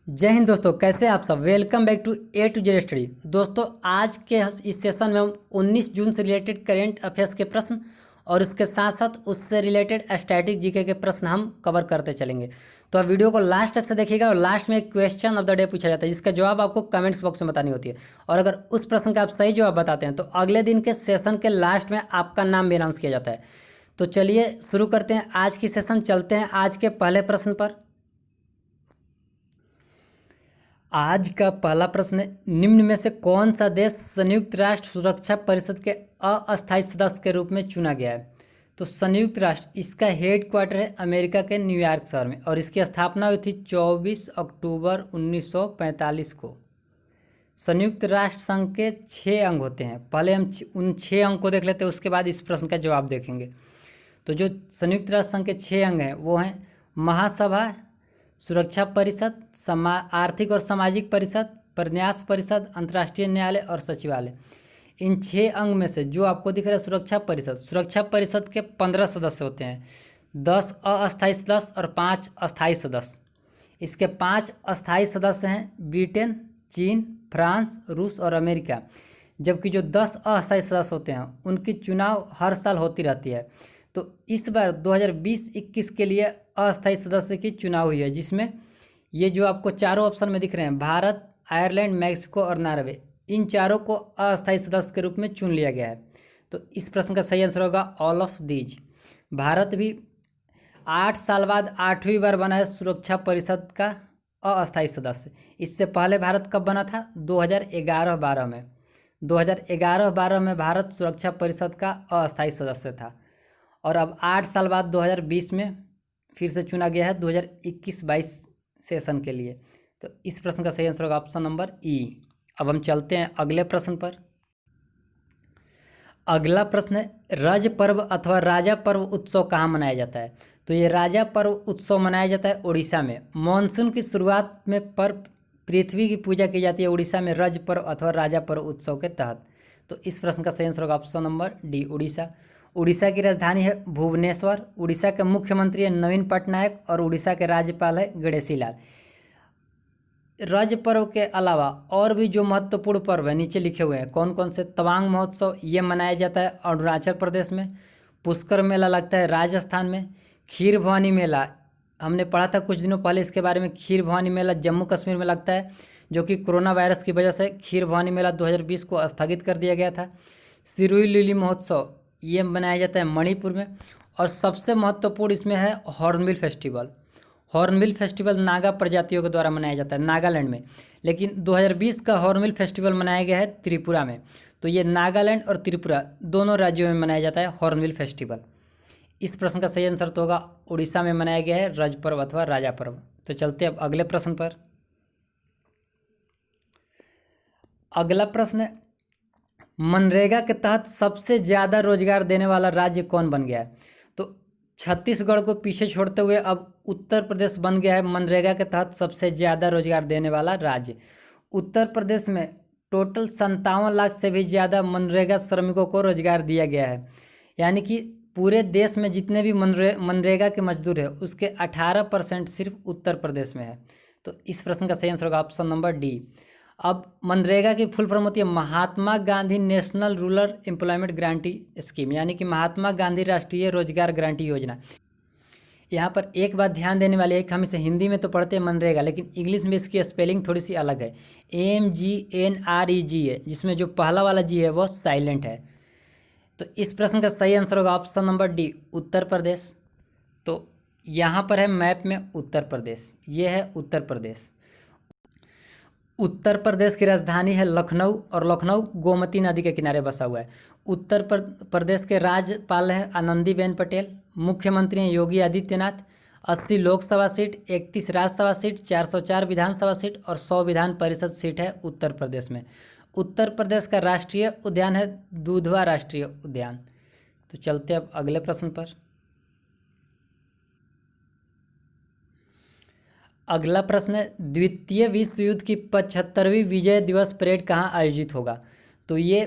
जय हिंद दोस्तों, कैसे हैं आप सब। Welcome back to A to Z study. दोस्तों, आज के इस सेशन में हम 19 जून से रिलेटेड करेंट अफेयर्स के प्रश्न और उसके साथ साथ उससे रिलेटेड स्टैटिक जीके के प्रश्न हम कवर करते चलेंगे। तो आप वीडियो को लास्ट तक से देखिएगा और लास्ट में एक क्वेश्चन ऑफ द डे पूछा जाता है जिसका जवाब आपको कमेंट्स बॉक्स में बतानी होती है। और अगर उस प्रश्न का आप सही जवाब बताते हैं तो अगले दिन के सेशन के लास्ट में आपका नाम भी अनाउंस किया जाता है। तो चलिए शुरू करते हैं आज की सेशन। चलते हैं आज के पहले प्रश्न पर। आज का पहला प्रश्न है, निम्न में से कौन सा देश संयुक्त राष्ट्र सुरक्षा परिषद के अस्थायी सदस्य के रूप में चुना गया है। तो संयुक्त राष्ट्र, इसका हेड क्वार्टर है अमेरिका के न्यूयॉर्क शहर में और इसकी स्थापना हुई थी 24 अक्टूबर 1945 को। संयुक्त राष्ट्र संघ के 6 अंग होते हैं। पहले हम उन 6 अंग को देख लेते हैं, उसके बाद इस प्रश्न का जवाब देखेंगे। तो जो संयुक्त राष्ट्र संघ के 6 अंग हैं वो हैं महासभा, सुरक्षा परिषद, आर्थिक और सामाजिक परिषद, प्रन्यास परिषद, अंतर्राष्ट्रीय न्यायालय और सचिवालय। इन 6 अंग में से जो आपको दिख रहा है सुरक्षा परिषद के 15 सदस्य होते हैं, 10 अस्थायी सदस्य और 5 अस्थायी सदस्य। इसके 5 अस्थायी सदस्य हैं ब्रिटेन, चीन, फ्रांस, रूस और अमेरिका, जबकि जो 10 अस्थायी सदस्य होते हैं उनकी चुनाव हर साल होती रहती है। तो इस बार 2020-21 के लिए अस्थायी सदस्य की चुनाव हुई है, जिसमें ये जो आपको चारों ऑप्शन में दिख रहे हैं भारत, आयरलैंड, मैक्सिको और नॉर्वे, इन चारों को अस्थायी सदस्य के रूप में चुन लिया गया है। तो इस प्रश्न का सही आंसर होगा ऑल ऑफ दीज। भारत भी 8 साल बाद 8वीं बार बना है सुरक्षा परिषद का अस्थायी सदस्य। इससे पहले भारत कब बना था? 2011-12 में। 2011-12 में भारत सुरक्षा परिषद का अस्थायी सदस्य था और अब 8 साल बाद 2020 में फिर से चुना गया है 2021-22 सेशन के लिए। तो इस प्रश्न का सही आंसर होगा ऑप्शन नंबर ई। अब हम चलते हैं अगले प्रश्न पर। अगला प्रश्न है, रज पर्व अथवा राजा पर्व उत्सव कहाँ मनाया जाता है। तो ये राजा पर्व उत्सव मनाया जाता है उड़ीसा में। मानसून की शुरुआत में पर्व पृथ्वी की पूजा की जाती है उड़ीसा में रज पर्व अथवा राजा पर्व उत्सव के तहत। तो इस प्रश्न का सही आंसर होगा option number D, Orissa. Orissa की राजधानी है भुवनेश्वर। उड़ीसा के मुख्यमंत्री है नवीन पटनायक और उड़ीसा के राज्यपाल है गणेशी लाल। रज पर्व के अलावा और भी जो महत्वपूर्ण पर्व है नीचे लिखे हुए हैं कौन कौन से। तवांग महोत्सव ये मनाया जाता है अरुणाचल प्रदेश में। पुष्कर मेला लगता है राजस्थान में। खीर भवानी मेला हमने पढ़ा था कुछ दिनों पहले इसके बारे में। खीर भवानी मेला जम्मू कश्मीर में लगता है, जो कि कोरोना वायरस की वजह से खीर भवानी मेला 2020 को स्थगित कर दिया गया था। सिरुई लिली महोत्सव ये मनाया जाता है मणिपुर में। और सबसे महत्वपूर्ण इसमें है hornbill festival. Hornbill festival Naga प्रजातियों के द्वारा मनाया जाता है नागालैंड में, लेकिन 2020 का हॉर्नबिल फेस्टिवल मनाया गया है त्रिपुरा में। तो ये नागालैंड और त्रिपुरा दोनों राज्यों में मनाया जाता है हॉर्नबिल फेस्टिवल। इस प्रश्न का सही आंसर तो होगा उड़ीसा में मनाया गया है रज पर्व अथवा राजा पर्व। तो चलते अब अगले प्रश्न पर। अगला प्रश्न है, मनरेगा के तहत सबसे ज़्यादा रोजगार देने वाला राज्य कौन बन गया है। तो छत्तीसगढ़ को पीछे छोड़ते हुए अब उत्तर प्रदेश बन गया है मनरेगा के तहत सबसे ज़्यादा रोजगार देने वाला राज्य। उत्तर प्रदेश में टोटल 57 लाख से भी ज़्यादा मनरेगा श्रमिकों को रोजगार दिया गया है। यानी कि पूरे देश में जितने भी मनरेगा के मजदूर हैं उसके 18% सिर्फ उत्तर प्रदेश में है। तो इस प्रश्न का सही आंसर होगा ऑप्शन नंबर डी। अब मनरेगा की फुल फॉर्म होती है Mahatma Gandhi national rural employment guarantee scheme, यानी कि महात्मा गांधी राष्ट्रीय रोजगार गारंटी योजना। यहाँ पर एक बात ध्यान देने वाली है कि हम इसे हिंदी में तो पढ़ते हैं मनरेगा, लेकिन इंग्लिश में इसकी स्पेलिंग थोड़ी सी अलग है। MGNREG है, जिसमें जो पहला वाला जी है वो साइलेंट है। तो इस प्रश्न का सही आंसर होगा option number D, Uttar Pradesh. तो यहाँ पर है मैप में उत्तर प्रदेश, ये है उत्तर प्रदेश। उत्तर प्रदेश की राजधानी है लखनऊ और लखनऊ गोमती नदी के किनारे बसा हुआ है। उत्तर प्रदेश के राज्यपाल हैं आनंदीबेन पटेल। मुख्यमंत्री हैं योगी आदित्यनाथ। 80 लोकसभा सीट, 31 राज्यसभा सीट, 404 विधानसभा सीट और 100 विधान परिषद सीट है उत्तर प्रदेश में। उत्तर प्रदेश का राष्ट्रीय उद्यान है दुधवा राष्ट्रीय उद्यान। तो चलते अब अगले प्रश्न पर। अगला प्रश्न है, द्वितीय विश्व युद्ध की 75वीं विजय दिवस परेड कहाँ आयोजित होगा। तो ये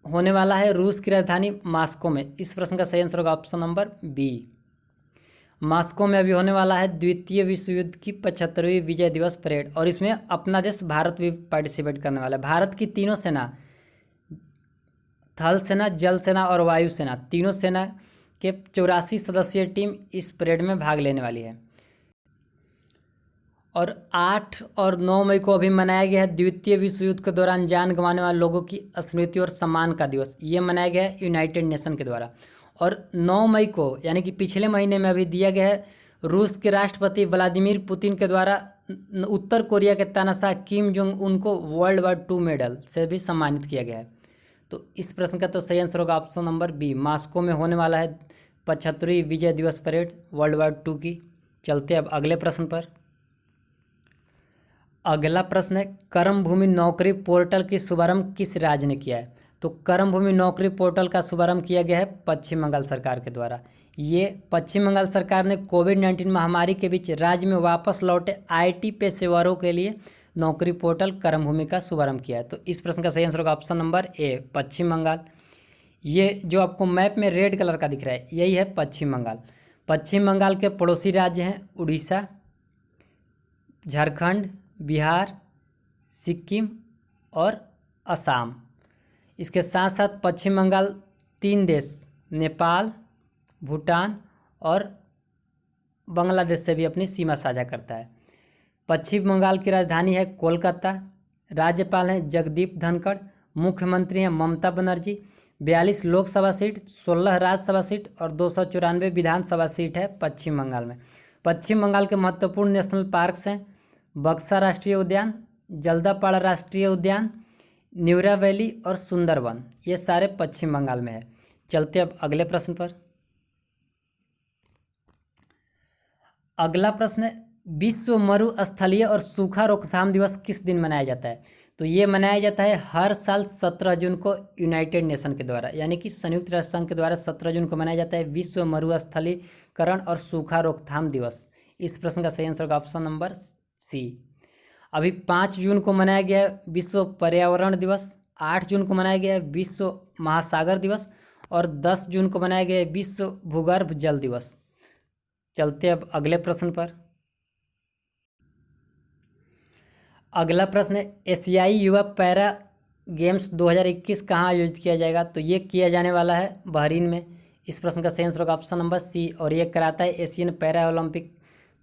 होने वाला है रूस की राजधानी मॉस्को में। इस प्रश्न का सही आंसर होगा ऑप्शन नंबर बी। मॉस्को में अभी होने वाला है द्वितीय विश्व युद्ध की 75वीं विजय दिवस परेड, और इसमें अपना देश भारत भी पार्टिसिपेट करने वाला है। भारत की तीनों सेना, थल सेना, जल सेना और वायु सेना, तीनों सेना के 84 सदस्यीय टीम इस परेड में भाग लेने वाली है। और 8 और 9 मई को अभी मनाया गया है द्वितीय विश्व युद्ध के दौरान जान गंवाने वाले लोगों की स्मृति और सम्मान का दिवस। ये मनाया गया है यूनाइटेड नेशन के द्वारा। और 9 मई को यानी कि पिछले महीने में अभी दिया गया है रूस के राष्ट्रपति व्लादिमीर पुतिन के द्वारा उत्तर कोरिया के तानाशाह किम जोंग उन को वर्ल्ड वार II मेडल से भी सम्मानित किया गया है। तो इस प्रश्न का तो सही आंसर होगा ऑप्शन नंबर बी, मॉस्को में होने वाला है 75वीं विजय दिवस परेड वर्ल्ड वार II की। चलते अब अगले प्रश्न पर। अगला प्रश्न है कर्मभूमि नौकरी पोर्टल की शुभारंभ किस राज्य ने किया है? तो कर्मभूमि नौकरी पोर्टल का शुभारंभ किया गया है पश्चिम बंगाल सरकार के द्वारा। ये पश्चिम बंगाल सरकार ने कोविड-19 महामारी के बीच राज्य में वापस लौटे IT पेशेवरों के लिए नौकरी पोर्टल कर्मभूमि का शुभारंभ किया है। तो इस प्रश्न का सही आंसर होगा ऑप्शन नंबर ए, पश्चिम बंगाल। ये जो आपको मैप में रेड कलर का दिख रहा है यही है पश्चिम बंगाल। पश्चिम बंगाल के पड़ोसी राज्य हैं उड़ीसा, झारखंड, बिहार, सिक्किम और असम। इसके साथ साथ पश्चिम बंगाल 3 देश नेपाल, भूटान और बांग्लादेश से भी अपनी सीमा साझा करता है। पश्चिम बंगाल की राजधानी है कोलकाता। राज्यपाल हैं जगदीप धनखड़। मुख्यमंत्री हैं ममता बनर्जी। 42 लोकसभा सीट, 16 राज्यसभा सीट और 294 विधानसभा सीट है पश्चिम बंगाल में। पश्चिम बंगाल के महत्वपूर्ण नेशनल पार्क्स हैं बक्सा राष्ट्रीय उद्यान, जल्दापाड़ा राष्ट्रीय उद्यान, न्यूरा वैली और सुंदरवन। ये सारे पश्चिम बंगाल में है। चलते अब अगले प्रश्न पर। अगला प्रश्न है विश्व मरुस्थलीय और सूखा रोकथाम दिवस किस दिन मनाया जाता है? तो ये मनाया जाता है हर साल 17 जून को यूनाइटेड नेशन के द्वारा, यानी कि संयुक्त राष्ट्र संघ के द्वारा 17 जून को मनाया जाता है विश्व मरुस्थलीकरण और सूखा रोकथाम दिवस। इस प्रश्न का सही आंसर होगा ऑप्शन नंबर सी। अभी 5 जून को मनाया गया है विश्व पर्यावरण दिवस, 8 जून को मनाया गया है विश्व महासागर दिवस और 10 जून को मनाया गया है विश्व भूगर्भ जल दिवस। चलते अब अगले प्रश्न पर। अगला प्रश्न है एशियाई युवा पैरा गेम्स 2021 कहाँ आयोजित किया जाएगा? तो ये किया जाने वाला है बहरीन में। इस प्रश्न का सही आंसर होगा ऑप्शन नंबर सी, और ये कराता है एशियन पैरा ओलंपिक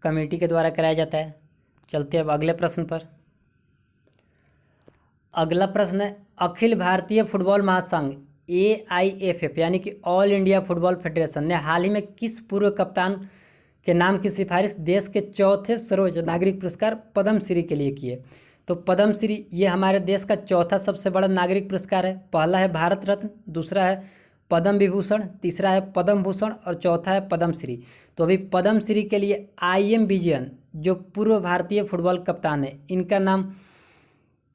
कमेटी के द्वारा कराया जाता है। चलते अब अगले प्रश्न पर। अगला प्रश्न है अखिल भारतीय फुटबॉल महासंघ AIFF यानी कि ऑल इंडिया फुटबॉल फेडरेशन ने हाल ही में किस पूर्व कप्तान के नाम की सिफारिश देश के चौथे सर्वोच्च नागरिक पुरस्कार पद्मश्री के लिए की है? तो पद्मश्री ये हमारे देश का चौथा सबसे बड़ा नागरिक पुरस्कार है। पहला है भारत रत्न, दूसरा है पद्म विभूषण, तीसरा है पद्म भूषण और चौथा है पद्मश्री। तो अभी पद्मश्री के लिए IM विजयन जो पूर्व भारतीय फुटबॉल कप्तान है इनका नाम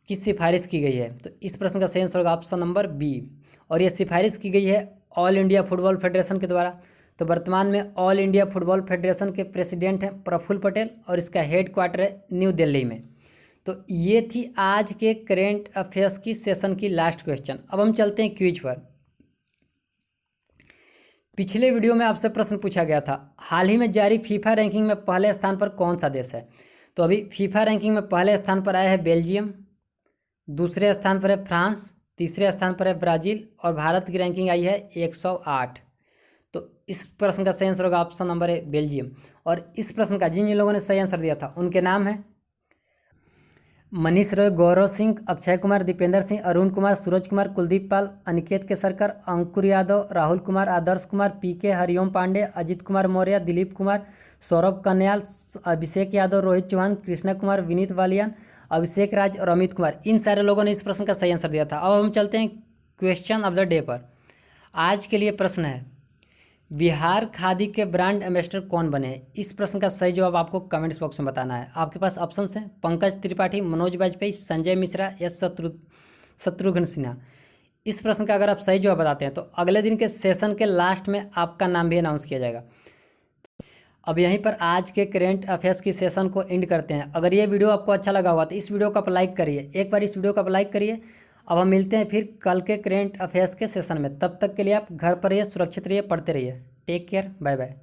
की सिफारिश की गई है। तो इस प्रश्न का सही आंसर होगा ऑप्शन नंबर बी, और ये सिफारिश की गई है ऑल इंडिया फुटबॉल फेडरेशन के द्वारा। तो वर्तमान में ऑल इंडिया फुटबॉल फेडरेशन के प्रेसिडेंट हैं प्रफुल्ल पटेल और इसका हेड क्वार्टर है न्यू दिल्ली में। तो ये थी आज के करेंट अफेयर्स की सेशन की लास्ट क्वेश्चन। अब हम चलते हैं क्विज पर। पिछले वीडियो में आपसे प्रश्न पूछा गया था हाल ही में जारी फीफा रैंकिंग में पहले स्थान पर कौन सा देश है? तो अभी फीफा रैंकिंग में पहले स्थान पर आया है बेल्जियम, दूसरे स्थान पर है फ्रांस, तीसरे स्थान पर है ब्राज़ील और भारत की रैंकिंग आई है 108। तो इस प्रश्न का सही आंसर होगा ऑप्शन नंबर है बेल्जियम। और इस प्रश्न का जिन जिन लोगों ने सही आंसर दिया था उनके नाम हैं मनीष रॉय, गौरव सिंह, अक्षय कुमार, दीपेंद्र सिंह, अरुण कुमार, सूरज कुमार, कुलदीप पाल, अनिकेत केसरकर, अंकुर यादव, राहुल कुमार, आदर्श कुमार, PK, हरिओम पांडे, अजित कुमार मौर्य, दिलीप कुमार, सौरभ कन्याल, अभिषेक यादव, रोहित चौहान, कृष्णा कुमार, विनीत वालियान, अभिषेक राज और अमित कुमार। इन सारे लोगों ने इस प्रश्न का सही आंसर दिया था। अब हम चलते हैं क्वेश्चन ऑफ द डे पर। आज के लिए प्रश्न है बिहार खादी के ब्रांड एम्बेसडर कौन बने हैं? इस प्रश्न का सही जवाब आपको कमेंट्स बॉक्स में बताना है। आपके पास ऑप्शंस हैं पंकज त्रिपाठी, मनोज वाजपेयी, संजय मिश्रा या शत्रुघ्न सिन्हा। इस प्रश्न का अगर आप सही जवाब बताते हैं तो अगले दिन के सेशन के लास्ट में आपका नाम भी अनाउंस किया जाएगा। अब यहीं पर आज के करेंट अफेयर्स की सेशन को एंड करते हैं। अगर ये वीडियो आपको अच्छा लगा हुआ तो इस वीडियो को आप लाइक करिए, एक बार इस वीडियो को आप लाइक करिए। अब हम मिलते हैं फिर कल के करेंट अफेयर्स के सेशन में। तब तक के लिए आप घर पर रहिए, सुरक्षित रहिए, पढ़ते रहिए। Take care, bye bye.